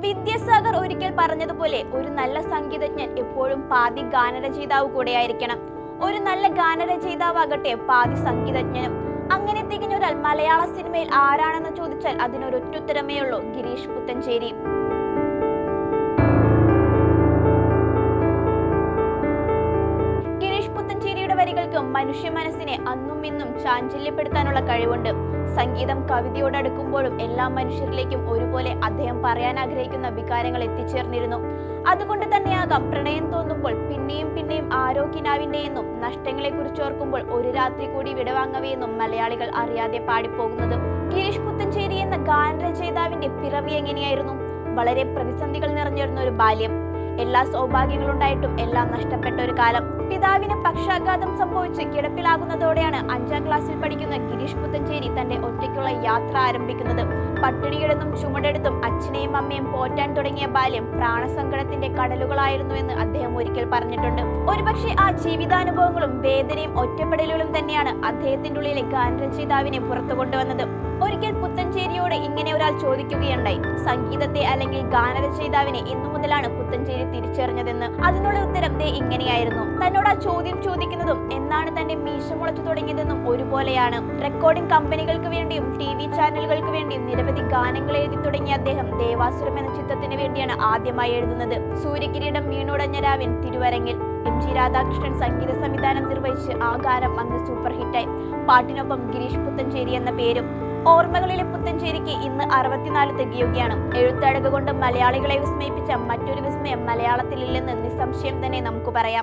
വിദ്യാസാഗർ ഒരിക്കൽ പറഞ്ഞതുപോലെ ഒരു നല്ല സംഗീതജ്ഞൻ എപ്പോഴും പാതി ഗാനരചയിതാവ് കൂടെയായിരിക്കണം. ഒരു നല്ല ഗാനരചയിതാവാകട്ടെ പാതി സംഗീതജ്ഞനും. അങ്ങനെ തികഞ്ഞ ഒരാൾ മലയാള സിനിമയിൽ ആരാണെന്ന് ചോദിച്ചാൽ അതിനൊരൊറ്റുത്തരമേ ഉള്ളൂ: ഗിരീഷ് പുത്തഞ്ചേരി. ഗിരീഷ് പുത്തഞ്ചേരിയുടെ വരികൾക്ക് മനുഷ്യ മനസ്സിനെ അന്നും ഇന്നും ചാഞ്ചല്യപ്പെടുത്താനുള്ള കഴിവുണ്ട്. സംഗീതം കവിതയോടടുക്കുമ്പോഴും എല്ലാ മനുഷ്യരിലേക്കും ഒരുപോലെ അദ്ദേഹം പറയാൻ ആഗ്രഹിക്കുന്ന വികാരങ്ങൾ എത്തിച്ചേർന്നിരുന്നു. അതുകൊണ്ട് തന്നെയാകാം പ്രണയം തോന്നുമ്പോൾ പിന്നെയും പിന്നെയും ആരോഗ്യനാവിന്റെയെന്നും നഷ്ടങ്ങളെ കുറിച്ചോർക്കുമ്പോൾ ഒരു രാത്രി കൂടി വിടവാങ്ങവെയെന്നും മലയാളികൾ അറിയാതെ പാടിപ്പോകുന്നത്. ഗിരീഷ് പുത്തഞ്ചേരി എന്ന ഗാനരചയിതാവിന്റെ പിറവി എങ്ങനെയായിരുന്നു? വളരെ പ്രതിസന്ധികൾ നിറഞ്ഞിരുന്ന ഒരു ബാല്യം. എല്ലാ സൗഭാഗ്യങ്ങളുണ്ടായിട്ടും എല്ലാം നഷ്ടപ്പെട്ട ഒരു കാലം. പിതാവിന് പക്ഷാഘാതം സംഭവിച്ച് കിടപ്പിലാകുന്നതോടെയാണ് 5ാം ക്ലാസ്സിൽ പഠിക്കുന്ന ഗിരീഷ് പുത്തഞ്ചേരി തന്റെ ഒറ്റയ്ക്കുള്ള യാത്ര ആരംഭിക്കുന്നത്. പട്ടിണി കിടന്നും ചുമടെടുത്തും അച്ഛനെയും അമ്മയും പോറ്റാൻ തുടങ്ങിയ ബാല്യം പ്രാണസങ്കടത്തിന്റെ കടലുകളായിരുന്നു എന്ന് അദ്ദേഹം ഒരിക്കൽ പറഞ്ഞിട്ടുണ്ട്. ഒരുപക്ഷെ ആ ജീവിതാനുഭവങ്ങളും വേദനയും ഒറ്റപ്പെടലുകളും തന്നെയാണ് അദ്ദേഹത്തിന്റെ ഉള്ളിലെ ഗാനരചയിതാവിനെ പുറത്തു കൊണ്ടുവന്നത്. ഒരിക്കൽ പുത്തഞ്ചേരിയോട് ഇങ്ങനെ ഒരാൾ ചോദിക്കുകയുണ്ടായി: സംഗീതത്തെ അല്ലെങ്കിൽ ഗാനരചയിതാവിനെ ഇന്നു മുതലാണ് പുത്തഞ്ചേരി തിരിച്ചറിഞ്ഞതെന്ന്. അതിനുള്ള ഉത്തരം ദേ ഇങ്ങനെയായിരുന്നു. തന്നോട് ആ ചോദ്യം ചോദിക്കുന്നതും എന്നാണ് തന്റെ മീശ മുളച്ചു തുടങ്ങിയതെന്നും ഒരുപോലെയാണ്. റെക്കോർഡിംഗ് കമ്പനികൾക്ക് വേണ്ടിയും TV ചാനലുകൾക്ക് വേണ്ടിയും നിരവധി ഗാനങ്ങൾ എഴുതി തുടങ്ങിയ അദ്ദേഹം ദേവാസുരം എന്ന ചിത്രത്തിന് വേണ്ടിയാണ് ആദ്യമായി എഴുതുന്നത്. സൂര്യകിരീടം വീണുടഞ്ഞ രാവിൻ തിരുവരങ്ങിൽ MG രാധാകൃഷ്ണൻ സംഗീത സംവിധാനം നിർവഹിച്ച് ആ ഗാനം അന്ന് സൂപ്പർ ഹിറ്റായി. പാട്ടിനൊപ്പം ഗിരീഷ് പുത്തഞ്ചേരി എന്ന പേരും. ഓർമ്മകളിലെ പുത്തഞ്ചേരിക്ക് ഇന്ന് 64 തികയുകയാണ്. എഴുത്തഴക കൊണ്ട് മലയാളികളെ വിസ്മയിപ്പിച്ച മറ്റൊരു വിസ്മയം മലയാളത്തിലില്ലെന്ന് നിസ്സംശയം തന്നെ നമുക്ക് പറയാം.